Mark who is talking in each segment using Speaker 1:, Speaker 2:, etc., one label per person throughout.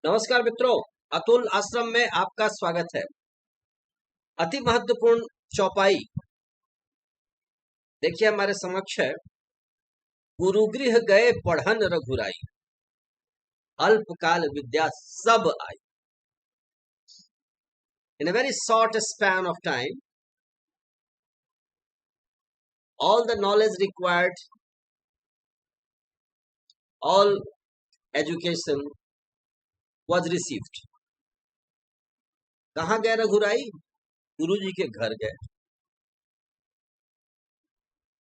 Speaker 1: नमस्कार मित्रों, अतुल आश्रम में आपका स्वागत है। अति महत्वपूर्ण चौपाई देखिए हमारे समक्ष है। गुरुगृह गए पढ़न रघुराई, अल्पकाल विद्या सब आई। In a very short span of time, all the knowledge required, all education was received. कहाँ गए रघुराई? गुरु जी के घर गए।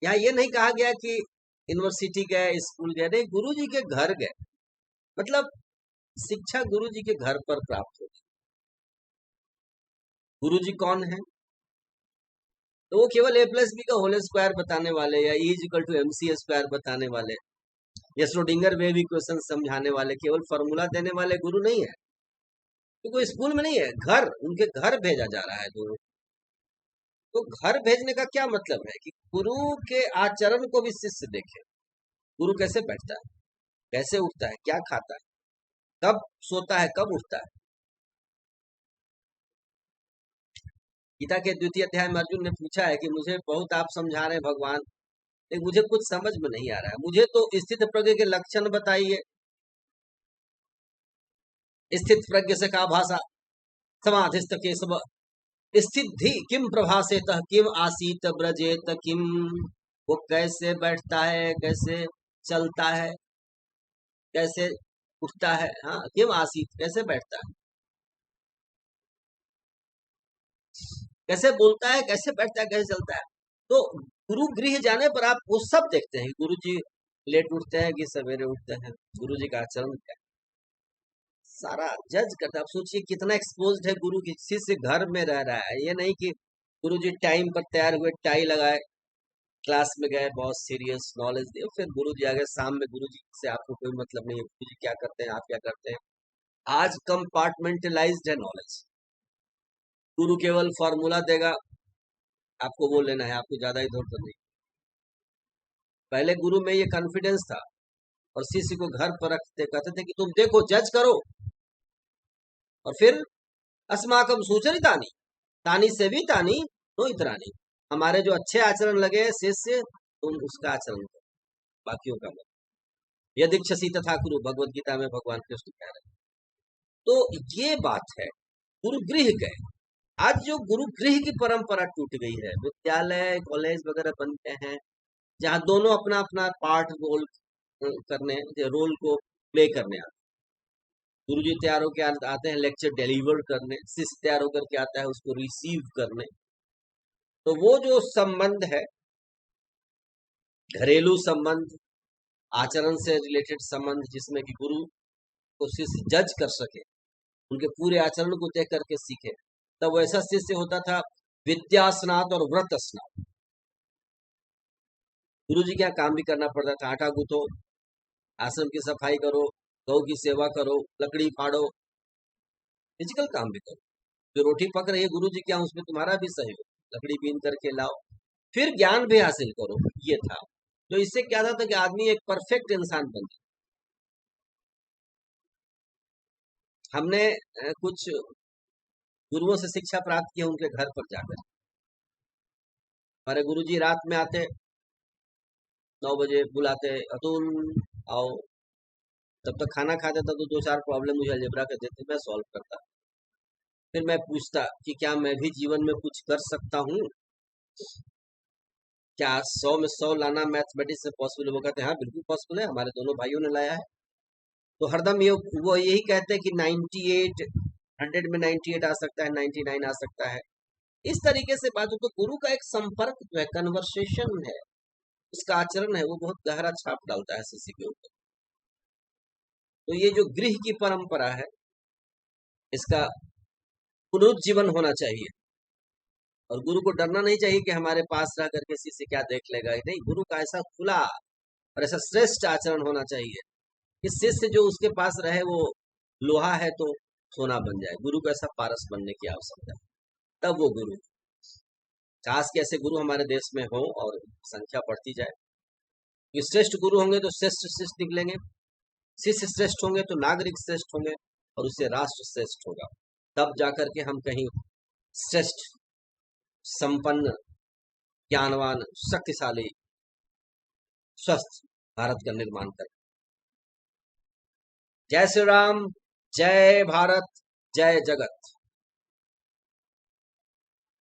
Speaker 1: यहाँ ये नहीं कहा गया कि यूनिवर्सिटी गए, स्कूल गए, नहीं, गुरु जी के घर गए। मतलब शिक्षा गुरु जी के घर पर प्राप्त होगी। गुरु जी कौन है? तो वो केवल a+b का होल स्क्वायर बताने वाले या E=mc² बताने वाले या श्रोडिंगर वेव इक्वेशन समझाने वाले, केवल फॉर्मूला देने वाले गुरु नहीं है। तो कोई स्कूल में नहीं है, घर, उनके घर भेजा जा रहा है गुरु। तो घर भेजने का क्या मतलब है कि गुरु के आचरण को भी शिष्य देखे। गुरु कैसे बैठता है, कैसे उठता है, क्या खाता है, कब सोता है, कब उठता है। गीता के 2य अध्याय में अर्जुन ने पूछा है कि मुझे बहुत आप समझा रहे हैं भगवान, लेकिन मुझे कुछ समझ में नहीं आ रहा है। मुझे तो स्थित प्रज्ञ के लक्षण बताइए। स्थित प्रज्ञ से का भाषा, समाधिस्थ केशव स्थिति किम प्रभासेत किम आसीत ब्रजेत किम। वो कैसे बैठता है, कैसे चलता है, कैसे उठता है, हाँ, किम आसीत, कैसे बैठता है, कैसे बोलता है, कैसे बैठता है, कैसे चलता है। तो गुरु गृह जाने पर आप वो सब देखते हैं। गुरु जी लेट उठते हैं कि सवेरे उठते हैं, गुरु जी का आचरण क्या है, सारा जज करता है। आप सोचिए कितना एक्सपोज्ड है गुरु की। शिष्य घर में रह रहा है, ये नहीं कि गुरु जी टाइम पर तैयार हुए, टाई लगाए, क्लास में गए, बहुत सीरियस नॉलेज दिए, फिर गुरु जी आ गए। शाम में गुरु जी से आपको कोई मतलब नहीं है, गुरु जी क्या करते हैं, आप क्या करते हैं। आज कंपार्टमेंटलाइज्ड है नॉलेज। गुरु केवल फॉर्मूला देगा, आपको वो लेना है, आपको ज्यादा इधर उधर नहीं। पहले गुरु में ये कॉन्फिडेंस था और शिष्य को घर पर रखते कहते थे कि तुम देखो, जज करो, और फिर अस्माकम सुचरितानि तानी से भी तानी नो इतरानी। हमारे जो अच्छे आचरण लगे शिष्य, तुम उसका आचरण करो, बाकियों का मत। यदीक्षसी तथा कुरु, भगवत गीता में भगवान कृष्ण कह रहे हैं। तो ये बात है, गुरु गृह गए। आज जो गुरु गृह की परंपरा टूट गई है, विद्यालय कॉलेज वगैरह बनते हैं जहाँ दोनों अपना अपना पार्ट रोल करने, रोल को प्ले करने आते। गुरु जी तैयार होकर आते हैं लेक्चर डिलीवर करने, शिष्य तैयार होकर के आता है उसको रिसीव करने। तो वो जो संबंध है, घरेलू संबंध, आचरण से रिलेटेड संबंध, जिसमें कि गुरु को शिष्य जज कर सके, उनके पूरे आचरण को देख करके सीखे, तब वैसा शिष्य होता था विद्या स्नात और व्रत स्नात। गुरु जी क्या काम भी करना पड़ता था, आटा गूंथो, आश्रम की सफाई करो, गौ की सेवा करो, लकड़ी फाड़ो, फिजिकल काम भी करो। जो रोटी पक रही है गुरु जी क्या, उसमें तुम्हारा भी सहयोग, लकड़ी बीन करके लाओ, फिर ज्ञान भी हासिल करो, ये था। तो इससे क्या था कि आदमी एक परफेक्ट इंसान बन गया। हमने कुछ गुरुओं से शिक्षा प्राप्त की उनके घर पर जाकर। हमारे गुरु जी रात में आते, 9 बजे बुलाते, अतुल आओ। तब तक खाना खाता था, तो 2-4 प्रॉब्लम मुझे अलजेब्रा के देते, मैं सॉल्व करता। फिर मैं पूछता कि क्या मैं भी जीवन में कुछ कर सकता हूँ, क्या 100 में 100 लाना मैथमेटिक्स से पॉसिबल है? वो कहते हैं हाँ बिल्कुल पॉसिबल है, हमारे दोनों भाइयों ने लाया है। तो हरदम ये वो यही कहते हैं कि 98, 100 में 98 आ सकता है, 99 आ सकता है। इस तरीके से बात हो। तो गुरु का एक संपर्क जो है, कन्वर्सेशन है, उसका आचरण है, वो बहुत गहरा छाप डालता है शिष्य के ऊपर। तो ये जो गृह की परंपरा है, इसका पुनरुज्जीवन होना चाहिए। और गुरु को डरना नहीं चाहिए कि हमारे पास रह करके शिष्य क्या देख लेगा। नहीं, गुरु का ऐसा खुला और ऐसा श्रेष्ठ आचरण होना चाहिए कि शिष्य जो उसके पास रहे वो लोहा है तो सोना बन जाए। गुरु को ऐसा पारस बनने की आवश्यकता है, तब वो गुरु। काश के ऐसे गुरु हमारे देश में हो और संख्या बढ़ती जाए। कि श्रेष्ठ गुरु होंगे तो श्रेष्ठ शिष्य निकलेंगे, शिष्य श्रेष्ठ होंगे तो नागरिक श्रेष्ठ होंगे, और उससे राष्ट्र श्रेष्ठ होगा। तब जाकर के हम कहीं श्रेष्ठ, संपन्न, ज्ञानवान, शक्तिशाली, स्वस्थ भारत का निर्माण करें। जय श्री राम, जय भारत, जय जगत।